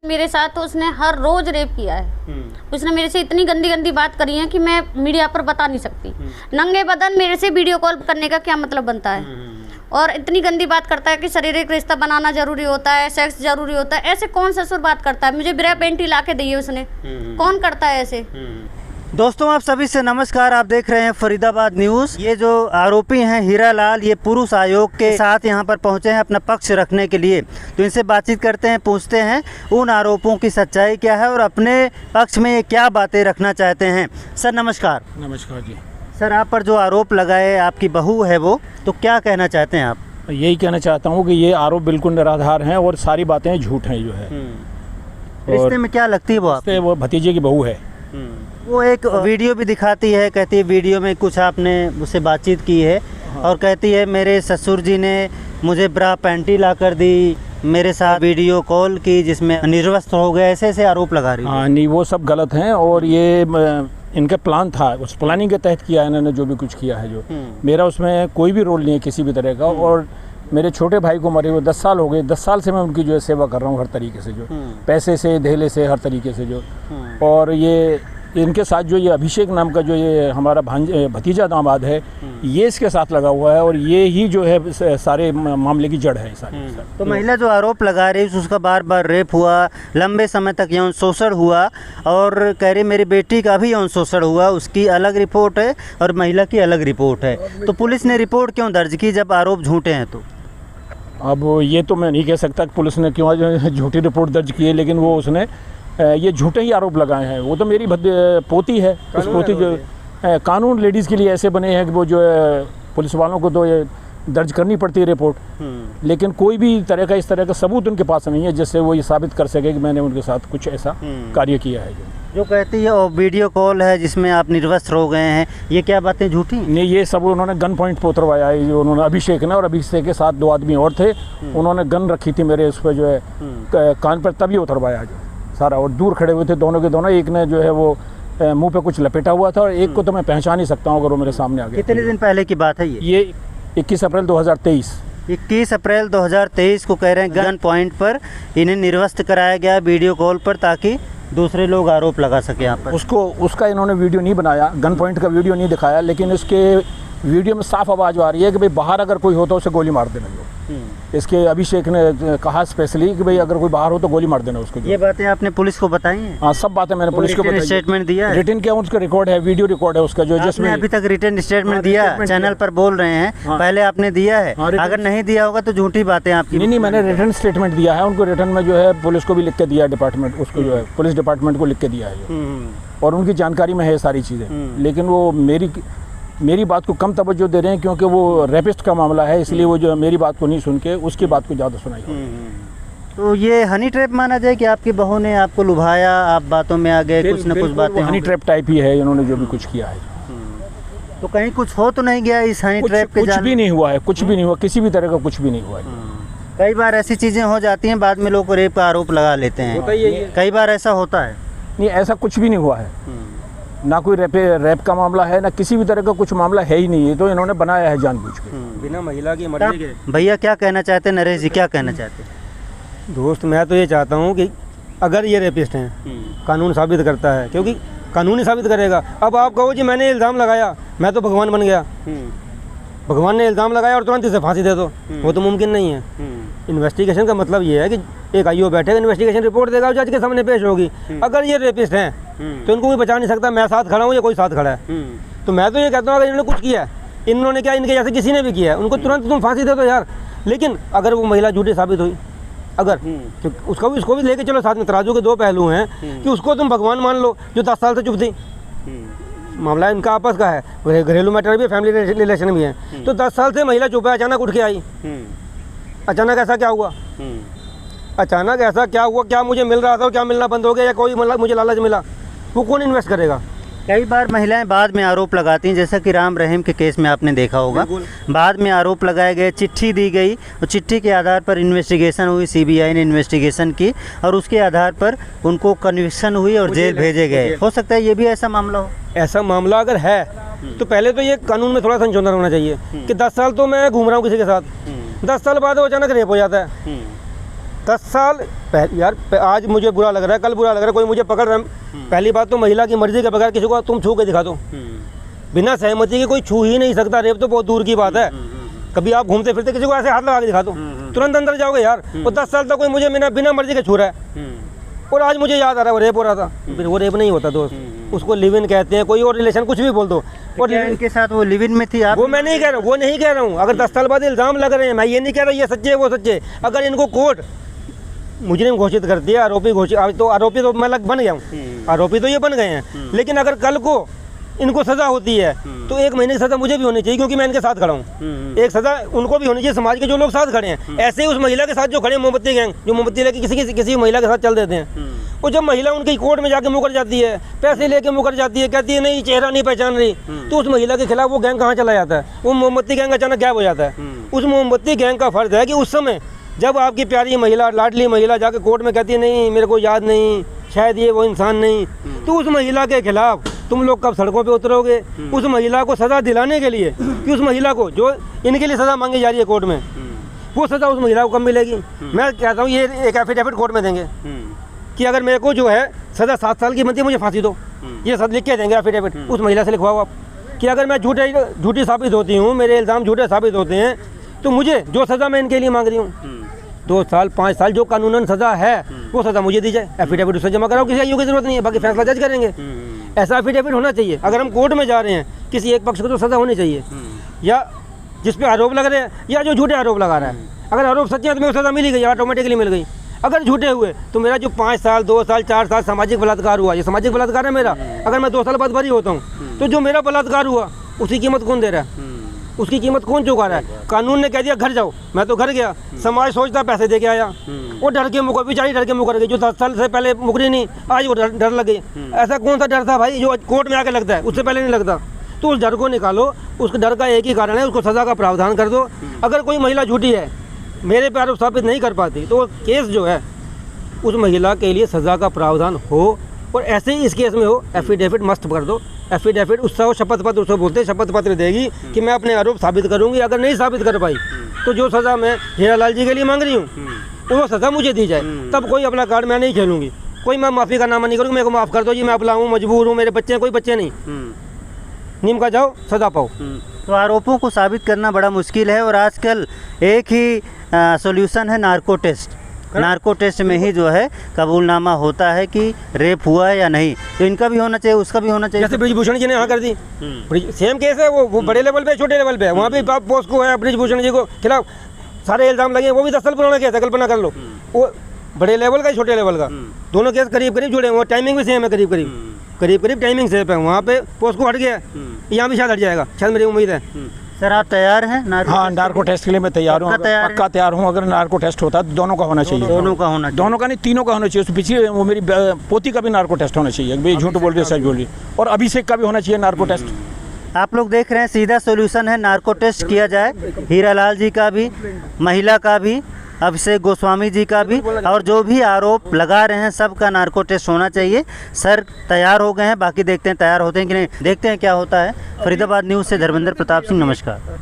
मेरे साथ तो उसने हर रोज रेप किया है। उसने मेरे से इतनी गंदी गंदी बात करी है कि मैं मीडिया पर बता नहीं सकती। नंगे बदन मेरे से वीडियो कॉल करने का क्या मतलब बनता है। और इतनी गंदी बात करता है कि शारीरिक रिश्ता बनाना जरूरी होता है, सेक्स जरूरी होता है। ऐसे कौन ससुर बात करता है? मुझे ब्रा पेंटी ला के दी है उसने। कौन करता है ऐसे? दोस्तों आप सभी से नमस्कार। आप देख रहे हैं फरीदाबाद न्यूज़। ये जो आरोपी हैं हीरालाल, ये पुरुष आयोग के साथ यहाँ पर पहुँचे हैं अपना पक्ष रखने के लिए। तो इनसे बातचीत करते हैं, पूछते हैं उन आरोपों की सच्चाई क्या है और अपने पक्ष में ये क्या बातें रखना चाहते हैं। सर नमस्कार। नमस्कार जी। सर आप पर जो आरोप लगाए, आपकी बहू है वो, तो क्या कहना चाहते हैं आप? यही कहना चाहता हूँ कि ये आरोप बिल्कुल निराधार हैं और सारी बातें झूठ हैं जो है। रिश्ते में क्या लगती है वो आप? वो भतीजे की बहू है। वो एक वीडियो भी दिखाती है, कहती है वीडियो में कुछ आपने उससे बातचीत की है। हाँ। और कहती है मेरे ससुर जी ने मुझे ब्रा पैंटी ला कर दी, मेरे साथ वीडियो कॉल की जिसमें निर्वस्त्र हो गए, ऐसे ऐसे आरोप लगा रही है। हाँ नहीं, वो सब गलत हैं और ये इनका प्लान था, उस प्लानिंग के तहत किया है इन्होंने जो भी कुछ किया है। जो मेरा उसमें कोई भी रोल नहीं है किसी भी तरह का। और मेरे छोटे भाई को मरे हुए 10 साल हो गए। 10 साल से मैं उनकी जो है सेवा कर रहा हूँ हर तरीके से, जो पैसे से, धेले से, हर तरीके से जो। और ये इनके साथ जो ये अभिषेक नाम का जो ये हमारा भतीजा दामाद है, ये इसके साथ लगा हुआ है और ये ही जो है सारे मामले की जड़ है सारी। तो महिला जो आरोप लगा रही है उसका बार बार रेप हुआ, लंबे समय तक यौन शोषण हुआ और कह रही मेरी बेटी का भी यौन शोषण हुआ, उसकी अलग रिपोर्ट है और महिला की अलग रिपोर्ट है। तो पुलिस ने रिपोर्ट क्यों दर्ज की जब आरोप झूठे हैं? तो अब ये तो मैं नहीं कह सकता कि पुलिस ने क्यों झूठी रिपोर्ट दर्ज की है, लेकिन वो उसने ये झूठे ही आरोप लगाए हैं। वो तो मेरी पोती है। उस पोती जो कानून लेडीज़ के लिए ऐसे बने हैं कि वो जो है पुलिस वालों को तो ये दर्ज करनी पड़ती है रिपोर्ट, लेकिन कोई भी तरह का इस तरह का सबूत उनके पास नहीं है जिससे वो ये साबित कर सके कि मैंने उनके साथ कुछ ऐसा कार्य किया है। जो कहती है और वीडियो कॉल है जिसमें आप निर्वस्त्र हो गए हैं, ये क्या बातें झूठी? नहीं, ये सब उन्होंने गन पॉइंट पर उतरवाया है। जो उन्होंने अभिषेक ने, और अभिषेक के साथ 2 आदमी और थे, उन्होंने गन रखी थी मेरे उस पर जो है कान पर, तभी उतरवाया जो सारा। और दूर खड़े हुए थे दोनों के दोनों। एक ने जो है वो मुंह पे कुछ लपेटा हुआ था और एक को तो मैं पहचान ही सकता हूँ अगर वो मेरे सामने आ गया। कितने दिन पहले की बात है ये? 21 अप्रैल 2023। 21 अप्रैल 2023 को कह रहे हैं गन पॉइंट पर इन्हें निर्वस्त्र कराया गया वीडियो कॉल पर, ताकि दूसरे लोग आरोप लगा सके यहाँ पर। उसका इन्होंने वीडियो नहीं बनाया, गन पॉइंट का वीडियो नहीं दिखाया, लेकिन उसके वीडियो में साफ आवाज़ आ रही है कि भाई बाहर अगर कोई हो तो उसे गोली मार देना। जो इसके अभिषेक ने कहा स्पेशली कि भाई अगर कोई बाहर हो तो गोली मार देना उसको। ये बातें आपने पुलिस को बताई हैं? हाँ, सब बातें मैंने पुलिस को बताई। स्टेटमेंट दिया है? रिटन क्या उसका रिकॉर्ड है, वीडियो रिकॉर्ड है उसका, जो जिसमें अभी तक रिटन स्टेटमेंट दिया? चैनल पर बोल रहे हैं पहले आपने दिया है। अगर नहीं दिया होगा तो झूठी बातें आपकी। नहीं, मैंने रिटन स्टेटमेंट दिया है उनको। रिटन में जो है पुलिस को भी लिख के दिया है, डिपार्टमेंट उसको जो है पुलिस डिपार्टमेंट को लिख के दिया है और उनकी जानकारी में है सारी चीज़ें। लेकिन वो मेरी बात को कम तवज्जो दे रहे हैं क्योंकि वो रेपिस्ट का मामला है, इसलिए वो जो मेरी बात को नहीं सुन के उसकी बात को ज़्यादा सुनाई। तो ये हनी ट्रैप माना जाए कि आपकी बहू ने आपको लुभाया, आप बातों में आ गए, कुछ न कुछ बातें? हनी ट्रैप टाइप ही है इन्होंने जो भी कुछ किया है। तो कहीं कुछ हो तो नहीं गया इस हनी ट्रैप के? कुछ भी नहीं हुआ है, कुछ भी नहीं हुआ, किसी भी तरह का कुछ भी नहीं हुआ है। कई बार ऐसी चीज़ें हो जाती हैं, बाद में लोग को रेप का आरोप लगा लेते हैं। कई बार ऐसा होता है? नहीं, ऐसा कुछ भी नहीं हुआ है। ना कोई रेप का मामला है, ना किसी भी तरह का कुछ मामला है ही नहीं। है तो इन्होंने बनाया है जानबूझ के, बिना महिला की मर्जी के। भैया क्या कहना चाहते हैं? नरेश जी क्या कहना चाहते हैं? दोस्त मैं तो ये चाहता हूँ कि अगर ये रेपिस्ट हैं, कानून साबित करता है, क्योंकि कानून ही साबित करेगा। अब आप कहो जी मैंने इल्ज़ाम लगाया, मैं तो भगवान बन गया। भगवान ने इल्ज़ाम लगाया और तुरंत इसे फांसी दे दो, वो तो मुमकिन नहीं है। इन्वेस्टिगेशन का मतलब ये है कि एक आईओ बैठेगा, इन्वेस्टिगेशन रिपोर्ट देगा और जज के सामने पेश होगी। अगर ये रेपिस्ट हैं तो इनको कोई बचा नहीं सकता। मैं साथ खड़ा हूँ या कोई साथ खड़ा है, तो मैं तो ये कहता हूँ अगर इन्होंने कुछ किया है, इन्होंने क्या, इनके जैसे किसी ने भी किया है, उनको तुरंत तुम फांसी दे दो यार। लेकिन अगर वो महिला झूठी साबित हुई, अगर तो उसको भी लेके चलो साथ में। तराजू के 2 पहलू हैं कि उसको तुम भगवान मान लो जो 10 साल से चुप थी। मामला इनका आपस का है, घरेलू मैटर भी है, फैमिली रिलेशन भी है। तो 10 साल से महिला चुप है, अचानक उठ के आई। अचानक ऐसा क्या हुआ? अचानक ऐसा क्या हुआ? क्या मुझे मिल रहा था और क्या मिलना बंद हो गया, या कोई मुझे लालच मिला? वो कौन इन्वेस्ट करेगा? कई बार महिलाएं बाद में आरोप लगाती हैं, जैसा कि राम रहीम के केस में आपने देखा होगा। बाद में आरोप लगाए गए, चिट्ठी दी गई और चिट्ठी के आधार पर इन्वेस्टिगेशन हुई, सीबीआई ने इन्वेस्टिगेशन की और उसके आधार पर उनको कन्विक्शन हुई और जेल भेजे गए। हो सकता है ये भी ऐसा मामला हो? ऐसा मामला अगर है तो पहले तो ये कानून में थोड़ा संशोधन होना चाहिए कि 10 साल तो मैं घूम रहा हूँ किसी के साथ, 10 साल बाद वो अचानक रेप हो जाता है। 10 साल पहले यार, आज मुझे बुरा लग रहा है, कल बुरा लग रहा है, कोई मुझे पकड़ रहा है। पहली बात तो महिला की मर्जी के बगैर किसी को तुम छू के दिखा दो, बिना सहमति के कोई छू ही नहीं सकता। रेप तो बहुत दूर की बात है। कभी आप घूमते फिरते किसी को ऐसे हाथ लगा के दिखा दो, तुरंत अंदर जाओगे यार। और 10 साल तक कोई मुझे बिना मर्जी के छू रहा है। और आज मुझे याद आ रहा है वो रेप हो रहा था। फिर वो रेप नहीं होता दोस्त, उसको लिव इन कहते हैं, कोई और रिलेशन कुछ भी बोल दो। और इनके साथ वो लिव इन में थी आप? वो मैं नहीं कह रहा हूँ, वो नहीं कह रहा हूँ। अगर 10 साल बाद इल्ज़ाम लग रहे हैं, मैं ये नहीं कह रहा ये सच्चे वो सच्चे। अगर इनको कोर्ट मुजरिम घोषित कर दिया, आरोपी घोषित, तो आरोपी तो मैं बन गया हूँ, आरोपी तो ये बन गए हैं। लेकिन अगर कल को इनको सज़ा होती है तो 1 महीने की सज़ा मुझे भी होनी चाहिए, क्योंकि मैं इनके साथ खड़ा हूँ। एक सज़ा उनको भी होनी चाहिए, समाज के जो लोग साथ खड़े हैं। ऐसे ही उस महिला के साथ जो खड़े हैं, मोमबत्ती गैंग, जो मोमबत्ती लेके किसी महिला के साथ चल देते हैं। वो जब महिला उनकी कोर्ट में जाके मुकर जाती है, पैसे लेके मुकर जाती है, कहती है नहीं चेहरा नहीं पहचान रही, तो उस महिला के खिलाफ वो गैंग कहाँ चला जाता है? वो मोमबत्ती गैंग अचानक गायब हो जाता है। उस मोमबत्ती गैंग का फर्ज है कि उस समय जब आपकी प्यारी महिला, लाडली महिला जाके कोर्ट में कहती है नहीं मेरे को याद नहीं, शायद ये वो इंसान नहीं, तो उस महिला के खिलाफ तुम लोग कब सड़कों पे उतरोगे? उस महिला को सज़ा दिलाने के लिए, कि उस महिला को जो इनके लिए सज़ा मांगी जा रही है कोर्ट में, वो सज़ा उस महिला को कब मिलेगी? मैं कहता हूँ ये एक एफिडेविट कोर्ट में देंगे कि अगर मेरे को जो है सज़ा 7 साल की बनती है, मुझे फांसी दो। ये सब लिख के देंगे एफिडेविट, उस महिला से लिखवाओ आप कि अगर मैं झूठी साबित होती हूँ, मेरे इल्ज़ाम झूठे साबित होते हैं, तो मुझे जो सज़ा मैं इनके लिए मांग रही हूँ 2 साल 5 साल जो कानूनन सज़ा है वो सज़ा मुझे दी जाए। एफिडेविट उससे जमा कराओ, किसी आयु की जरूरत नहीं है, बाकी फैसला जज करेंगे। ऐसा एफिडेविट होना चाहिए। अगर हम कोर्ट में जा रहे हैं, किसी एक पक्ष को तो सज़ा होनी चाहिए, या जिस पे आरोप लग रहे हैं या जो झूठे आरोप लगा रहा है। अगर आरोप सच्चे हैं तो मेरे को सज़ा मिल ही गई, ऑटोमेटिकली मिल गई। अगर झूठे हुए तो मेरा जो 5 साल 2 साल 4 साल सामाजिक बलात्कार हुआ, ये सामाजिक बलात्कार है मेरा, अगर मैं 2 साल बाद बरी होता हूँ तो जो मेरा बलात्कार हुआ उसकी कीमत कौन दे रहा है? उसकी कीमत कौन चुका रहा है? कानून ने कह दिया घर जाओ, मैं तो घर गया, समाज सोचता पैसे दे के आया, वो डर के मुकर, बेचारी डर के मुकर गई। जो 10 साल से पहले मुकरी नहीं, आज वो डर लग गई। ऐसा कौन सा डर था भाई जो कोर्ट में आके लगता है, उससे पहले नहीं लगता? तो उस डर को निकालो। उस डर का एक ही कारण है, उसको सज़ा का प्रावधान कर दो। अगर कोई महिला झूठी है, मेरे पे आरोप स्थापित नहीं कर पाती, तो केस जो है उस महिला के लिए सज़ा का प्रावधान हो। और ऐसे ही इस केस में हो, एफिडेविट मस्त कर दो। एफिडेविट उससे हो, शपथ पत्र उसको बोलते हैं, शपथ पत्र देगी कि मैं अपने आरोप साबित करूंगी। अगर नहीं साबित कर पाई तो जो सज़ा मैं हीरालाल जी के लिए मांग रही हूँ वो सज़ा मुझे दी जाए। तब कोई अपना कार्ड मैं नहीं खेलूँगी, कोई मैं माफ़ी का नाम नहीं करूँगी, मेरे को माफ़ कर दो जी, मैं अपना हूँ, मजबूर हूँ, मेरे बच्चे हैं, कोई बच्चे नहीं। नीम का जाओ, सज़ा पाओ। तो आरोपों को साबित करना बड़ा मुश्किल है, और आजकल एक ही सॉल्यूशन है, नार्को टेस्ट। नार्को टेस्ट में ही जो है कबूलनामा होता है कि रेप हुआ है या नहीं। तो इनका भी होना चाहिए, उसका भी होना चाहिए। जैसे ब्रिजभूषण जी ने यहाँ कर दी, सेम केस है, वो बड़े लेवल पे छोटे लेवल पे है। वहाँ भी पोस्को है, ब्रिजभूषण जी को खिलाफ सारे इल्ज़ाम लगे। वो भी 10 साल पुराना केस है, कल्पना कर लो। वो बड़े लेवल का छोटे लेवल का दोनों केस करीब करीब जुड़े हुए, टाइमिंग भी सेम है, करीब करीब टाइमिंग सेम है। वहाँ पे पोस्को हट गया, यहाँ भी शायद हट जाएगा, शायद मेरी उम्मीद है। सर आप तैयार हैं? हाँ, नार्को टेस्ट के लिए मैं तैयार हूँ, पक्का तैयार हूँ। अगर नार्को टेस्ट होता है तो दोनों का होना चाहिए, दोनों का होना चाहिए, दोनों का नहीं, तीनों का होना चाहिए। उसके पीछे वो मेरी पोती का भी नार्को टेस्ट होना चाहिए, भाई झूठ बोल रही है सच बोल रही है, और अभिषेक का भी होना चाहिए नार्को टेस्ट। आप लोग देख रहे हैं, सीधा सोल्यूशन है, नार्को टेस्ट किया जाए। हीरालाल जी का भी, महिला का भी, अभिषेक गोस्वामी जी का भी, और जो भी आरोप लगा रहे हैं सबका नार्को टेस्ट होना चाहिए। सर तैयार हो गए हैं, बाकी देखते हैं तैयार होते हैं कि नहीं, देखते हैं क्या होता है। फरीदाबाद न्यूज़ से धर्मेंद्र प्रताप सिंह, नमस्कार।